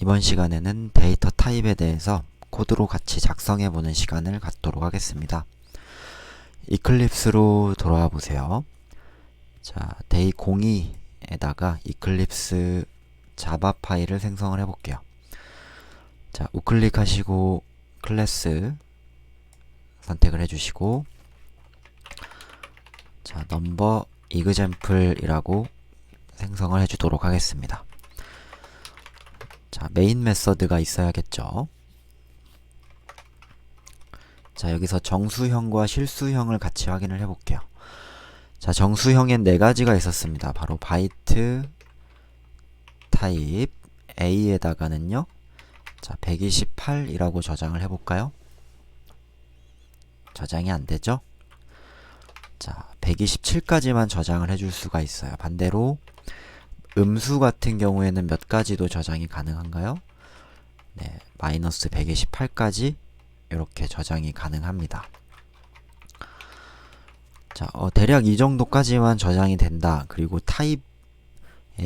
이번 시간에는 데이터 타입에 대해서 코드로 같이 작성해 보는 시간을 갖도록 하겠습니다. 이클립스로 돌아와 보세요. 자, 데이 02에다가 이클립스 자바 파일을 생성을 해 볼게요. 자, 우클릭하시고 클래스 선택을 해주시고, 자, 넘버 example이라고 생성을 해주도록 하겠습니다. 자, 메인 메서드가 있어야겠죠. 자, 여기서 정수형과 실수형을 같이 확인을 해볼게요. 자, 정수형엔 4가지가 있었습니다. 바로 바이트, 타입, A에다가는요, 자, 128이라고 저장을 해볼까요? 저장이 안되죠? 자, 127까지만 저장을 해줄 수가 있어요. 반대로 음수 같은 경우에는 몇 가지도 저장이 가능한가요? 네, 마이너스 128까지 이렇게 저장이 가능합니다. 자, 대략 이 정도까지만 저장이 된다. 그리고 타입의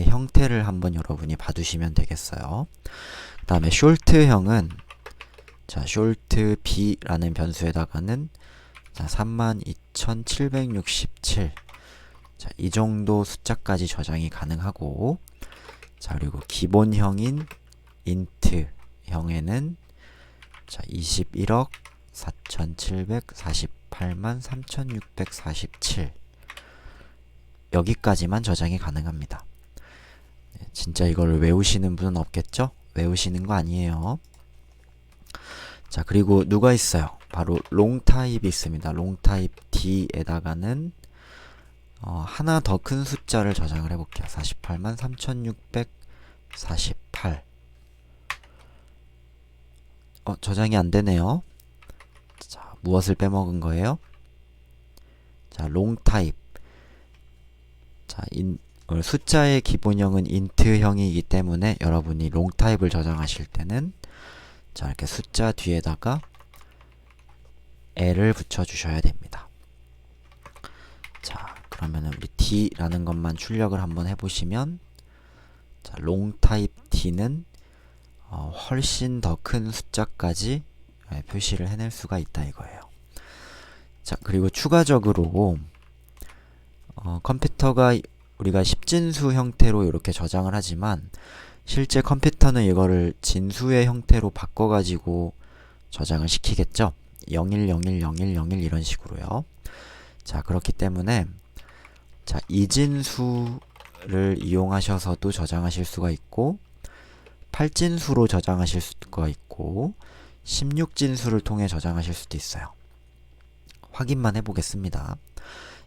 형태를 한번 여러분이 봐두시면 되겠어요. 그 다음에 short형은, 자, short b라는 변수에다가는, 자, 32,767, 자, 이 정도 숫자까지 저장이 가능하고, 자, 그리고 기본형인 int 형에는, 자, 21억 4,748만 3,647, 여기까지만 저장이 가능합니다. 네, 진짜 이거를 외우시는 분은 없겠죠? 외우시는 거 아니에요. 자, 그리고 누가 있어요? 바로 long 타입이 있습니다. long 타입 D에다가는 하나 더 큰 숫자를 저장을 해볼게요. 48만 3,648. 저장이 안 되네요. 자, 무엇을 빼먹은 거예요? 자, long 타입. 자, 숫자의 기본형은 int형이기 때문에 여러분이 long 타입을 저장하실 때는, 자, 이렇게 숫자 뒤에다가 L을 붙여주셔야 됩니다. 자, 그러면 우리 D라는 것만 출력을 한번 해보시면, 자, long 타입 D는 훨씬 더 큰 숫자까지 표시를 해낼 수가 있다 이거예요. 자, 그리고 추가적으로 컴퓨터가 우리가 10진수 형태로 이렇게 저장을 하지만, 실제 컴퓨터는 이거를 진수의 형태로 바꿔가지고 저장을 시키겠죠. 01010101 이런 식으로요. 자, 그렇기 때문에, 자, 이진수를 이용하셔서도 저장하실 수가 있고, 8진수로 저장하실 수가 있고, 16진수를 통해 저장하실 수도 있어요. 확인만 해보겠습니다.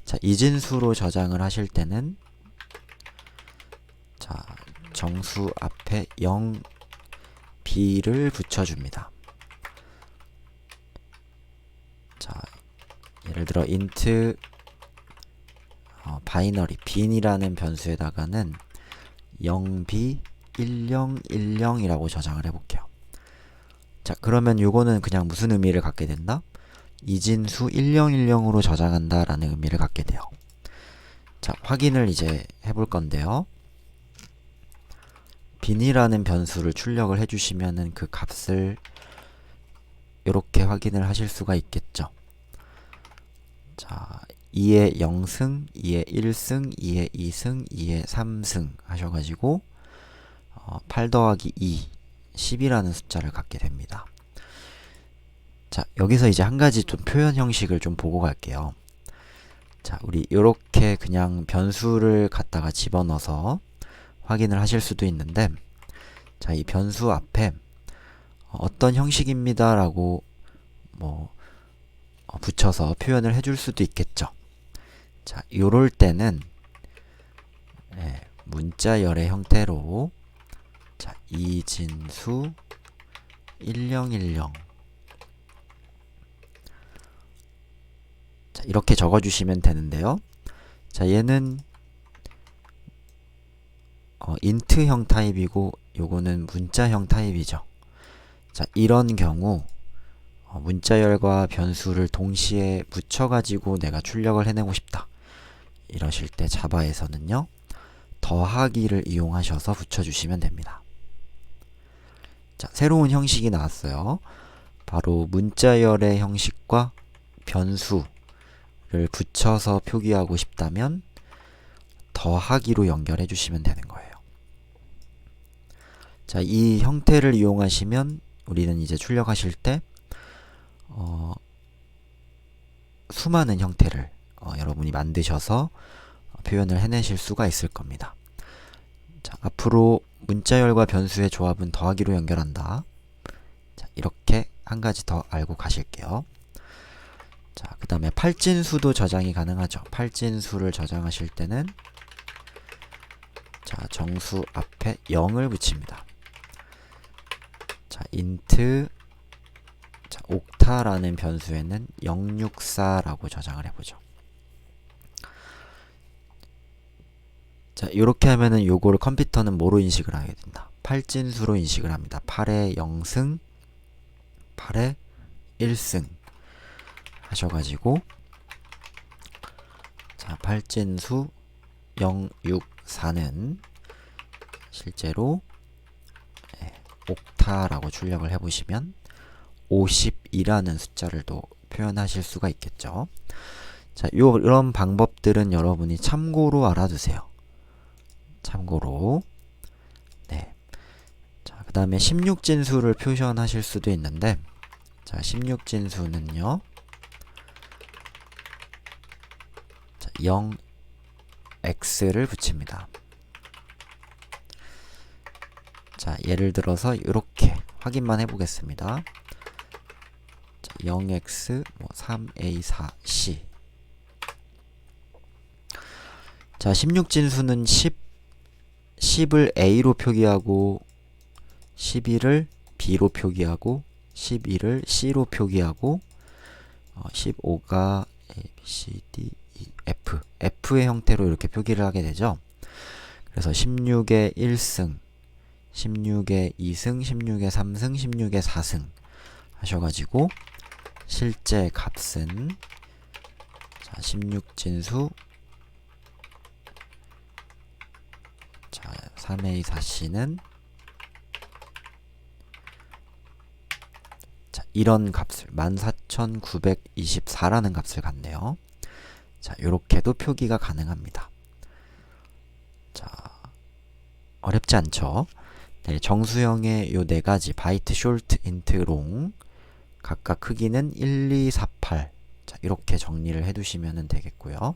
자, 이진수로 저장을 하실 때는, 자, 정수 앞에 0b를 붙여줍니다. 자, 예를 들어 int 바이너리 bin이라는 변수에다가는 0b 1010이라고 저장을 해볼게요. 자, 그러면 요거는 그냥 무슨 의미를 갖게 된다? 이진수 1010으로 저장한다 라는 의미를 갖게 돼요. 자, 확인을 이제 해볼 건데요. bin이라는 변수를 출력을 해주시면은 그 값을 이렇게 확인을 하실 수가 있겠죠. 자, 2의 0승, 2의 1승, 2의 2승, 2의 3승 하셔가지고 8 더하기 2, 10이라는 숫자를 갖게 됩니다. 자, 여기서 이제 한 가지 좀 표현 형식을 좀 보고 갈게요. 자, 우리 요렇게 그냥 변수를 갖다가 집어넣어서 확인을 하실 수도 있는데, 자, 이 변수 앞에 어떤 형식입니다 라고 붙여서 표현을 해줄 수도 있겠죠. 자, 요럴 때는 문자열의 형태로, 자, 이진수 1010, 자, 이렇게 적어주시면 되는데요. 자, 얘는 int형 타입이고 요거는 문자형 타입이죠. 자, 이런 경우 문자열과 변수를 동시에 붙여가지고 내가 출력을 해내고 싶다 이러실 때 자바에서는요, 더하기를 이용하셔서 붙여주시면 됩니다. 자, 새로운 형식이 나왔어요. 바로 문자열의 형식과 변수를 붙여서 표기하고 싶다면 더하기로 연결해 주시면 되는 거예요. 자, 이 형태를 이용하시면 우리는 이제 출력하실 때 수많은 형태를 여러분이 만드셔서 표현을 해내실 수가 있을 겁니다. 자, 앞으로 문자열과 변수의 조합은 더하기로 연결한다. 자, 이렇게 한 가지 더 알고 가실게요. 자, 그 다음에 팔진수도 저장이 가능하죠. 팔진수를 저장하실 때는 자, 정수 앞에 0을 붙입니다. 자, int 자, 옥타라는 변수에는 064라고 저장을 해보죠. 자, 이렇게 하면은 요거를 컴퓨터는 뭐로 인식을 하게 된다? 팔진수로 인식을 합니다. 8의 0승, 8의 1승 하셔가지고 자, 팔진수 064는 실제로 옥타라고 출력을 해보시면 52라는 숫자를 또 표현하실 수가 있겠죠. 자, 이런 방법들은 여러분이 참고로 알아두세요. 참고로. 네. 자, 그 다음에 16진수를 표현하실 수도 있는데, 자, 16진수는요, 자, 0x를 붙입니다. 자, 예를 들어서 이렇게 확인만 해보겠습니다. 자, 0x 3a4c. 자, 16진수는 10을 a로 표기하고 11을 b로 표기하고 11을 c로 표기하고 15가 a, b, c, d, e, f f의 형태로 이렇게 표기를 하게 되죠. 그래서 16의 1승 16의 2승, 16의 3승, 16의 4승 하셔가지고 실제 값은 자, 16진수 자, 3a4c는 자, 이런 값을 14,924라는 값을 갖네요. 자, 요렇게도 표기가 가능합니다. 자, 어렵지 않죠? 네, 정수형의 요 네 가지 바이트, 숄트, 인트, 롱 각각 크기는 1248 자, 이렇게 정리를 해두시면 되겠고요.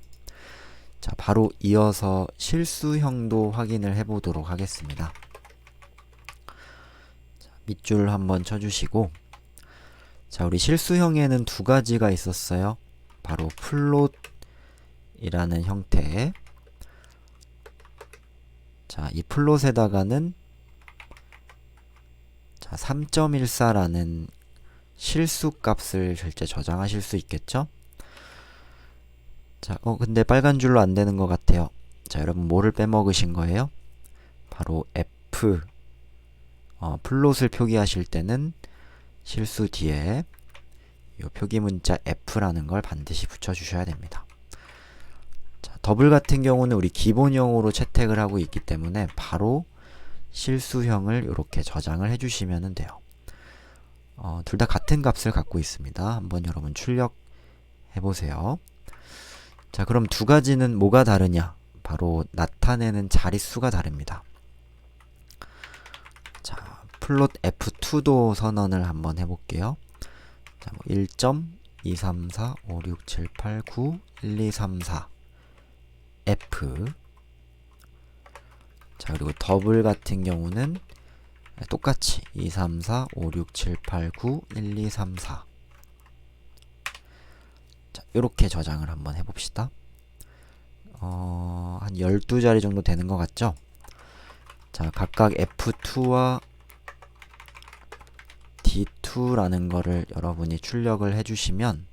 자, 바로 이어서 실수형도 확인을 해보도록 하겠습니다. 자, 밑줄 한번 쳐주시고 자, 우리 실수형에는 두 가지가 있었어요. 바로 플롯이라는 형태. 자, 이 플롯에다가는 자, 3.14라는 실수 값을 실제 저장하실 수 있겠죠? 자, 근데 빨간 줄로 안 되는 것 같아요. 자, 여러분 뭐를 빼먹으신 거예요? 바로 F. 플롯을 표기하실 때는 실수 뒤에 이 표기 문자 F라는 걸 반드시 붙여주셔야 됩니다. 자, 더블 같은 경우는 우리 기본형으로 채택을 하고 있기 때문에 바로 실수형을 이렇게 저장을 해주시면 돼요. 둘 다 같은 값을 갖고 있습니다. 한번 여러분 출력해보세요. 자, 그럼 두 가지는 뭐가 다르냐? 바로 나타내는 자릿수가 다릅니다. 자, 플롯 F2도 선언을 한번 해볼게요. 자, 1.23456789123 F. 자, 그리고 더블 같은 경우는 똑같이 23456789123 자, 이렇게 저장을 한번 해봅시다. 한 12자리 정도 되는 것 같죠? 자, 각각 F2와 D2라는 거를 여러분이 출력을 해주시면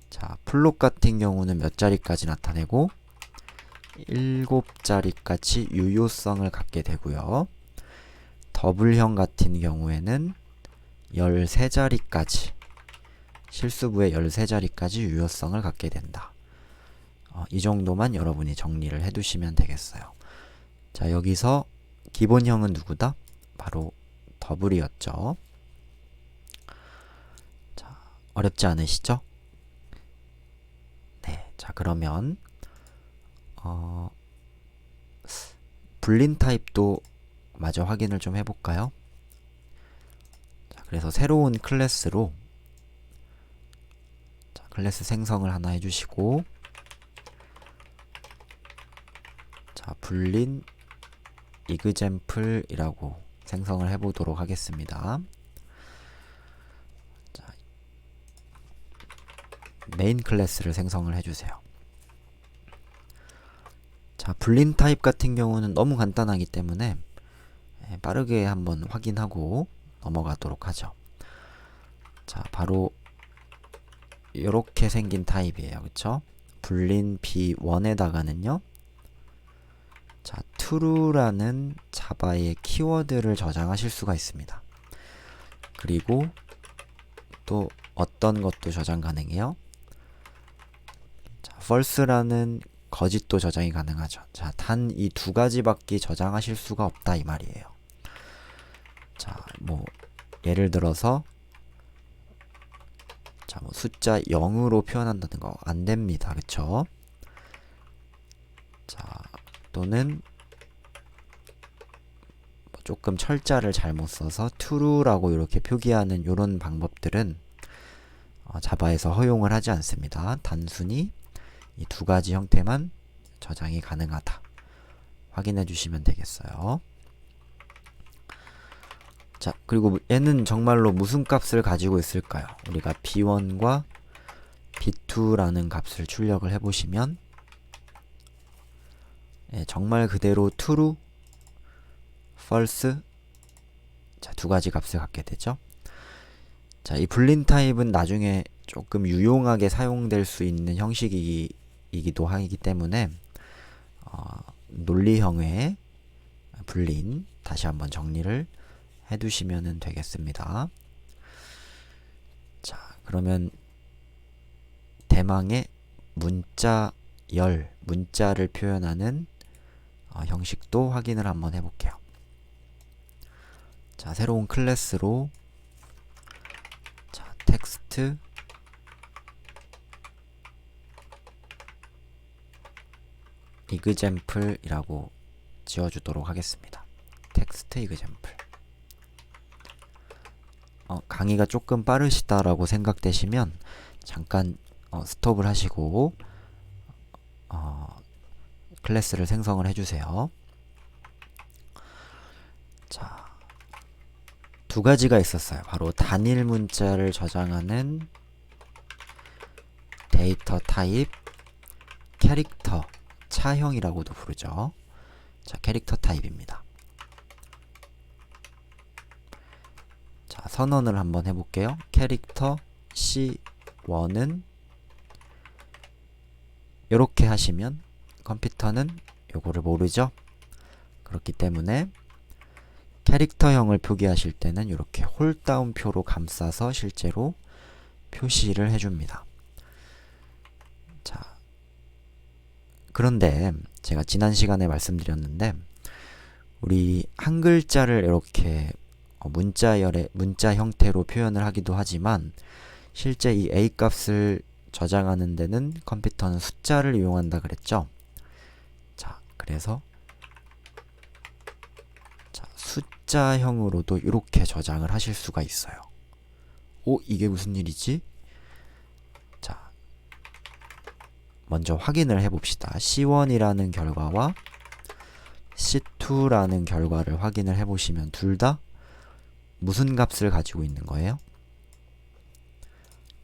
자, 플롯 같은 경우는 몇 자리까지 나타내고 7자리까지 유효성을 갖게 되고요. 더블형 같은 경우에는 13자리까지 실수부의 13자리까지 유효성을 갖게 된다. 이 정도만 여러분이 정리를 해두시면 되겠어요. 자, 여기서 기본형은 누구다? 바로 더블이었죠. 자, 어렵지 않으시죠? 네, 자 그러면 불린 타입도 마저 확인을 좀 해볼까요? 자, 그래서 새로운 클래스로 자, 클래스 생성을 하나 해주시고 자, 불린 example이라고 생성을 해보도록 하겠습니다. 자, 메인 클래스를 생성을 해주세요. 자, 불린 타입 같은 경우는 너무 간단하기 때문에 빠르게 한번 확인하고 넘어가도록 하죠. 자, 바로 이렇게 생긴 타입이에요. 그쵸? 불린 b1에다가는요. 자, true라는 자바의 키워드를 저장하실 수가 있습니다. 그리고 또 어떤 것도 저장 가능해요. 자, false라는 거짓도 저장이 가능하죠. 자, 단 이 두 가지밖에 저장하실 수가 없다 이 말이에요. 자, 뭐 예를 들어서 자, 뭐 숫자 0으로 표현한다는 거 안 됩니다. 그쵸? 자, 또는 뭐 조금 철자를 잘못 써서 true라고 이렇게 표기하는 이런 방법들은 자바에서 허용을 하지 않습니다. 단순히 이 두 가지 형태만 저장이 가능하다. 확인해 주시면 되겠어요. 자, 그리고 얘는 정말로 무슨 값을 가지고 있을까요? 우리가 b1과 b2라는 값을 출력을 해보시면 정말 그대로 true, false 자, 두 가지 값을 갖게 되죠. 자, 이 불린 타입은 나중에 조금 유용하게 사용될 수 있는 형식이기도 하기 때문에 논리형의 불린 다시 한번 정리를 해두시면 되겠습니다. 자, 그러면 대망의 문자를 표현하는 형식도 확인을 한번 해볼게요. 자, 새로운 클래스로 자, 텍스트 example이라고 지어주도록 하겠습니다. 텍스트 example. 강의가 조금 빠르시다라고 생각되시면 잠깐 스톱을 하시고 클래스를 생성을 해주세요. 자, 두 가지가 있었어요. 바로 단일 문자를 저장하는 데이터 타입 캐릭터 차형이라고도 부르죠. 자, 캐릭터 타입입니다. 자, 선언을 한번 해볼게요. 캐릭터 C1은 이렇게 하시면 컴퓨터는 요거를 모르죠. 그렇기 때문에 캐릭터형을 표기하실 때는 이렇게 홀다운표로 감싸서 실제로 표시를 해줍니다. 자, 그런데 제가 지난 시간에 말씀드렸는데 우리 한 글자를 이렇게 문자 형태로 표현을 하기도 하지만 실제 이 A 값을 저장하는 데는 컴퓨터는 숫자를 이용한다 그랬죠. 자, 그래서 숫자형으로도 이렇게 저장을 하실 수가 있어요. 이게 무슨 일이지? 자, 먼저 확인을 해봅시다. C1이라는 결과와 C2라는 결과를 확인을 해보시면 둘 다 무슨 값을 가지고 있는 거예요?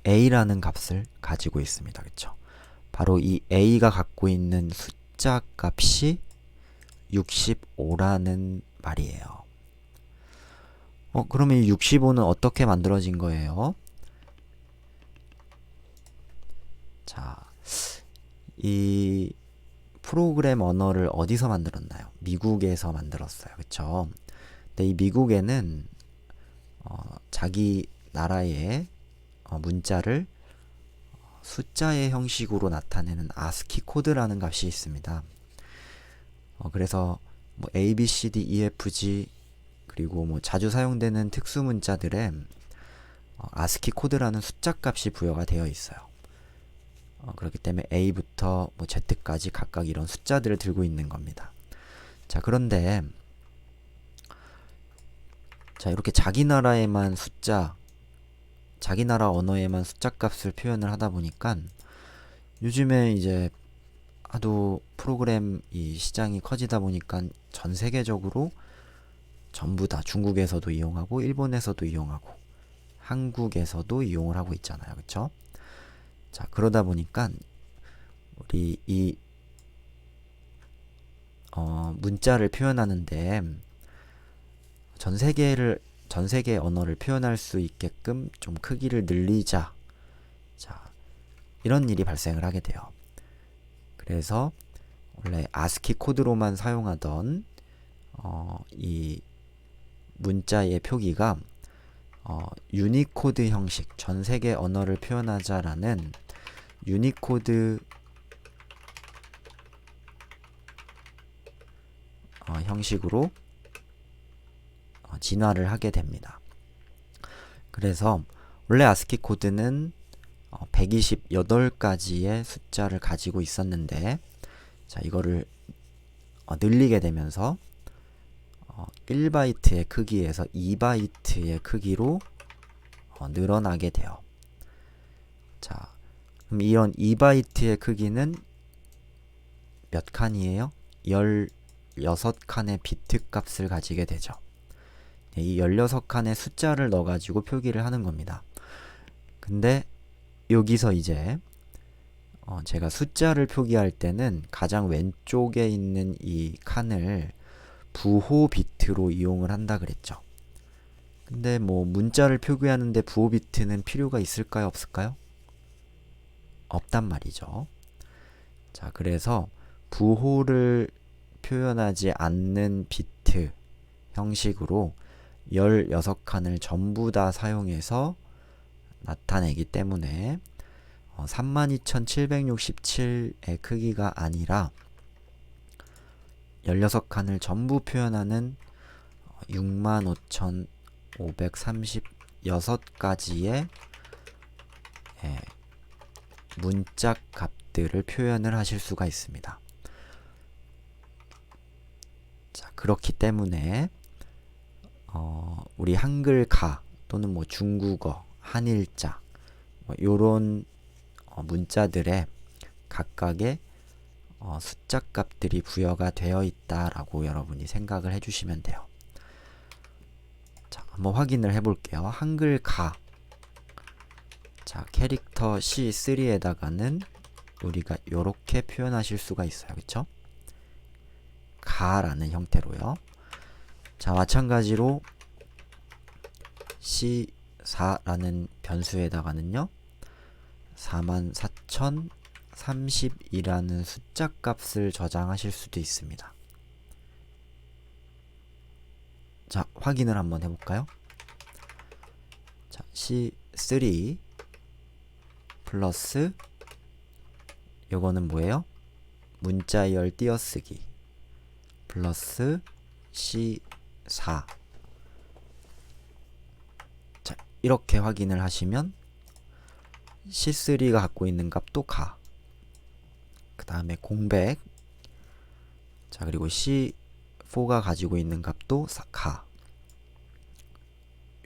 A라는 값을 가지고 있습니다. 그쵸? 바로 이 A가 갖고 있는 숫자 값이 65라는 말이에요. 그러면 이 65는 어떻게 만들어진 거예요? 자, 이 프로그램 언어를 어디서 만들었나요? 미국에서 만들었어요. 그쵸? 근데 이 미국에는 자기 나라의 문자를 숫자의 형식으로 나타내는 ASCII 코드라는 값이 있습니다. 그래서 뭐 A, B, C, D, E, F, G 그리고 뭐 자주 사용되는 특수 문자들에 아스키 코드라는 숫자 값이 부여가 되어 있어요. 그렇기 때문에 A부터 뭐 Z까지 각각 이런 숫자들을 들고 있는 겁니다. 자, 그런데 자, 이렇게 자기 나라에만 숫자, 자기 나라 언어에만 숫자 값을 표현을 하다 보니까 요즘에 이제 하도 프로그램 이 시장이 커지다 보니까 전 세계적으로 전부 다 중국에서도 이용하고 일본에서도 이용하고 한국에서도 이용을 하고 있잖아요. 그쵸? 자, 그러다 보니까 우리 이 문자를 표현하는데 전 세계 언어를 표현할 수 있게끔 좀 크기를 늘리자. 자, 이런 일이 발생을 하게 돼요. 그래서 원래 아스키 코드로만 사용하던 이 문자의 표기가 유니코드 형식, 전 세계 언어를 표현하자라는 유니코드 형식으로 진화를 하게 됩니다. 그래서 원래 아스키 코드는 128가지의 숫자를 가지고 있었는데, 자, 이거를 늘리게 되면서 1바이트의 크기에서 2바이트의 크기로 늘어나게 돼요. 자, 그럼 이런 2바이트의 크기는 몇 칸이에요? 16칸의 비트 값을 가지게 되죠. 이 16칸의 숫자를 넣어가지고 표기를 하는 겁니다. 근데 여기서 이제 제가 숫자를 표기할 때는 가장 왼쪽에 있는 이 칸을 부호 비트로 이용을 한다 그랬죠. 근데 뭐 문자를 표기하는데 부호 비트는 필요가 있을까요? 없을까요? 없단 말이죠. 자, 그래서 부호를 표현하지 않는 비트 형식으로 16칸을 전부 다 사용해서 나타내기 때문에 32,767의 크기가 아니라 16칸을 전부 표현하는 65,536가지의 문자 값들을 표현을 하실 수가 있습니다. 자, 그렇기 때문에 우리 한글가 또는 뭐 중국어, 한일자 요런 문자들의 각각의 숫자 값들이 부여가 되어 있다라고 여러분이 생각을 해주시면 돼요. 자, 한번 확인을 해볼게요. 한글 가. 자, 캐릭터 C3에다가는 우리가 이렇게 표현하실 수가 있어요. 그쵸? 가라는 형태로요. 자, 마찬가지로 C4라는 변수에다가는요. 44,032라는 숫자 값을 저장하실 수도 있습니다. 자, 확인을 한번 해볼까요? 자, C3 플러스 요거는 뭐예요? 문자열 띄어쓰기 플러스 C4. 자, 이렇게 확인을 하시면 C3가 갖고 있는 값도 가. 그 다음에 공백. 자, 그리고 C4가 가지고 있는 값도 가.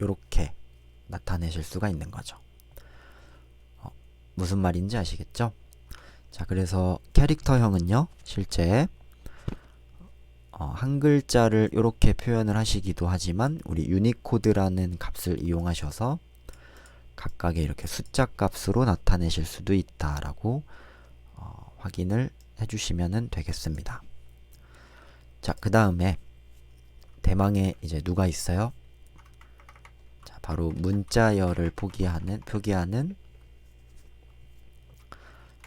요렇게 나타내실 수가 있는 거죠. 무슨 말인지 아시겠죠? 자, 그래서 캐릭터형은요, 실제 한 글자를 이렇게 표현을 하시기도 하지만 우리 유니코드라는 값을 이용하셔서 각각의 이렇게 숫자 값으로 나타내실 수도 있다라고 확인을 해주시면 되겠습니다. 자, 그 다음에 대망에 이제 누가 있어요? 자, 바로 문자열을 표기하는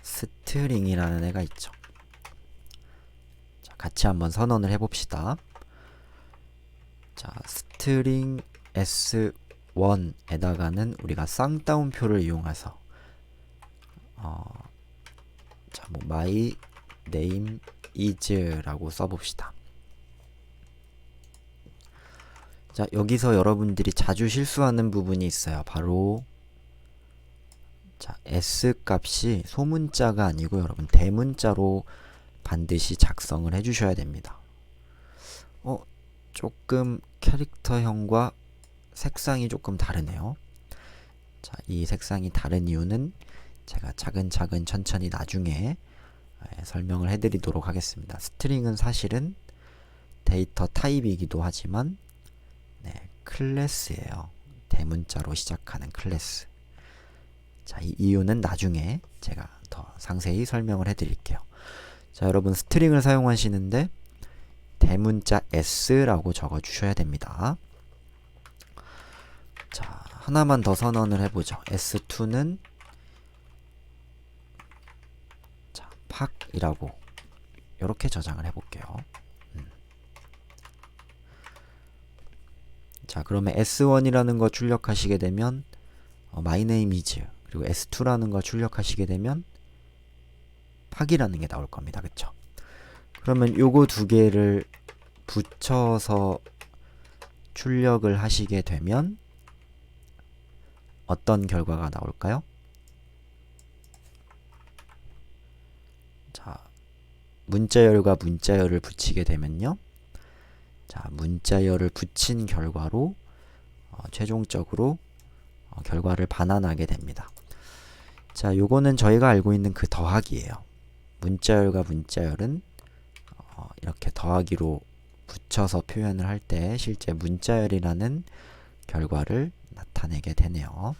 스트링이라는 애가 있죠. 자, 같이 한번 선언을 해봅시다. 자, 스트링 S1에다가는 우리가 쌍따옴표를 이용해서 자, 뭐 my name is라고 써봅시다. 자, 자, 여기서 여러분들이 자주 실수하는 부분이 있어요. 바로 자, S 값이 소문자가 아니고 여러분 대문자로 반드시 작성을 해주셔야 됩니다. 조금 캐릭터형과 색상이 조금 다르네요. 자, 이 색상이 다른 이유는 제가 차근차근 천천히 나중에 설명을 해드리도록 하겠습니다. 스트링은 사실은 데이터 타입이기도 하지만 클래스예요. 대문자로 시작하는 클래스. 자, 이 이유는 나중에 제가 더 상세히 설명을 해드릴게요. 자, 여러분 스트링을 사용하시는데 대문자 S라고 적어 주셔야 됩니다. 자, 하나만 더 선언을 해보죠. S2는 자, 팍이라고 이렇게 저장을 해볼게요. 자, 그러면 S1이라는 거 출력하시게 되면 my name is, 그리고 S2라는 거 출력하시게 되면 팍이라는 게 나올 겁니다. 그쵸? 그러면 요거 두 개를 붙여서 출력을 하시게 되면 어떤 결과가 나올까요? 자, 문자열과 문자열을 붙이게 되면요. 자, 문자열을 붙인 결과로 최종적으로 결과를 반환하게 됩니다. 자, 요거는 저희가 알고 있는 그 더하기예요. 문자열과 문자열은 이렇게 더하기로 붙여서 표현을 할 때 실제 문자열이라는 결과를 나타내게 되네요.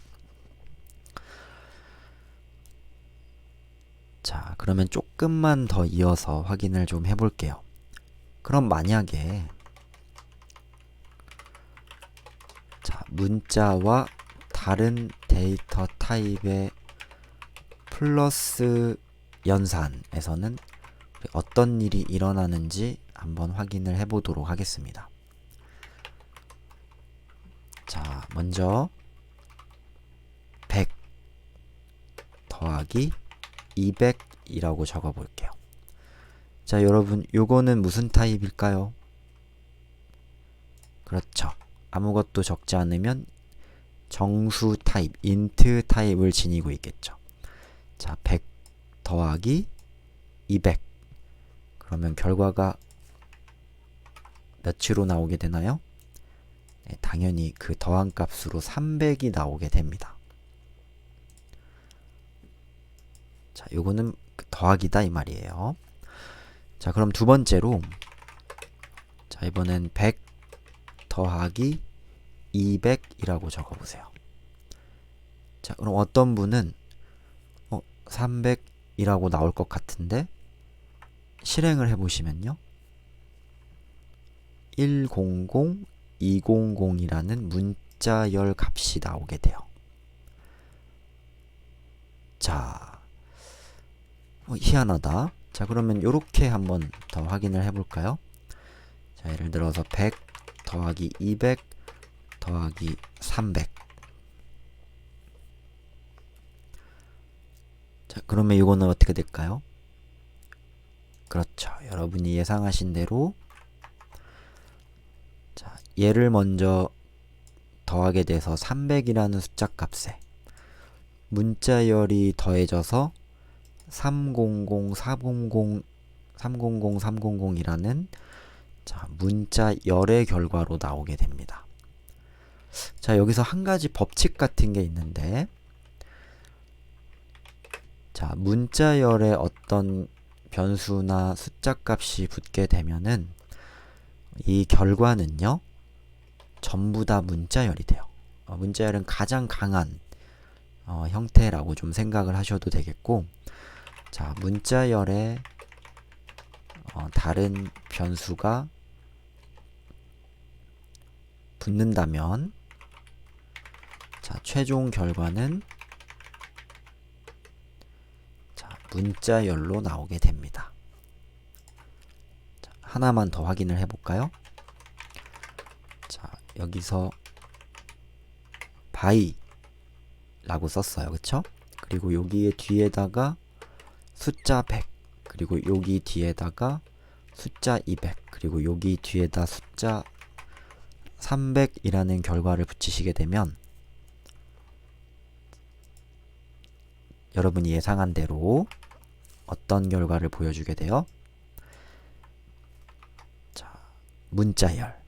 자, 그러면 조금만 더 이어서 확인을 좀 해볼게요. 그럼 만약에 자, 문자와 다른 데이터 타입의 플러스 연산에서는 어떤 일이 일어나는지 한번 확인을 해보도록 하겠습니다. 자, 먼저 100 더하기 200이라고 적어 볼게요. 자, 여러분 요거는 무슨 타입일까요? 그렇죠. 아무것도 적지 않으면 정수 타입, 인트 타입을 지니고 있겠죠. 자, 100 더하기 200. 그러면 결과가 몇으로 나오게 되나요? 네, 당연히 그 더한 값으로 300이 나오게 됩니다. 자, 요거는 더하기다 이 말이에요. 자, 그럼 두 번째로 자, 이번엔 100 더하기 200이라고 적어보세요. 자, 그럼 어떤 분은 300이라고 나올 것 같은데 실행을 해보시면요. 100, 200이라는 문자열 값이 나오게 돼요. 자, 희한하다. 자, 그러면 요렇게 한번 더 확인을 해볼까요? 자, 예를 들어서 100 더하기 200 더하기 300. 자, 그러면 이거는 어떻게 될까요? 그렇죠. 여러분이 예상하신 대로 자, 얘를 먼저 더하게 돼서 300이라는 숫자 값에 문자열이 더해져서 300, 400, 300, 300이라는 자, 문자열의 결과로 나오게 됩니다. 자, 여기서 한 가지 법칙 같은 게 있는데 자, 문자열에 어떤 변수나 숫자 값이 붙게 되면은 이 결과는요 전부 다 문자열이 돼요. 문자열은 가장 강한 형태라고 좀 생각을 하셔도 되겠고, 자, 문자열에 다른 변수가 붙는다면 자, 최종 결과는 자, 문자열로 나오게 됩니다. 자, 하나만 더 확인을 해볼까요? 자, 여기서 by 라고 썼어요. 그쵸? 그리고 여기에 뒤에다가 숫자 100, 그리고 여기 뒤에다가 숫자 200, 그리고 여기 뒤에다 숫자 300이라는 결과를 붙이시게 되면 여러분이 예상한 대로 어떤 결과를 보여주게 돼요? 자, 문자열,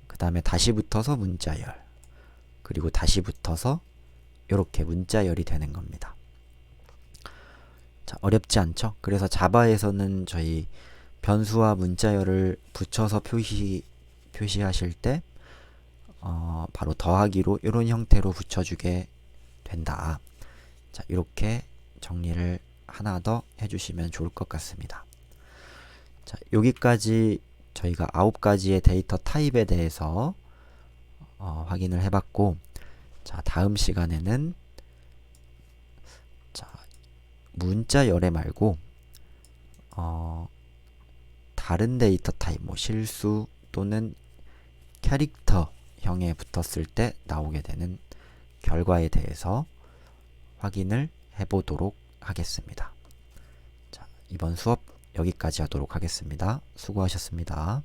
그 다음에 다시 붙어서 문자열, 그리고 다시 붙어서 이렇게 문자열이 되는 겁니다. 자, 어렵지 않죠? 그래서 자바에서는 저희 변수와 문자열을 붙여서 표시하실 때 바로 더하기로 이런 형태로 붙여주게 된다. 자, 이렇게 정리를 하나 더 해주시면 좋을 것 같습니다. 자, 여기까지 저희가 9가지의 데이터 타입에 대해서 확인을 해봤고, 자, 다음 시간에는 자, 문자 열애 말고 다른 데이터 타입, 뭐 실수 또는 캐릭터형에 붙었을 때 나오게 되는 결과에 대해서 확인을 해보도록 하겠습니다. 자, 이번 수업 여기까지 하도록 하겠습니다. 수고하셨습니다.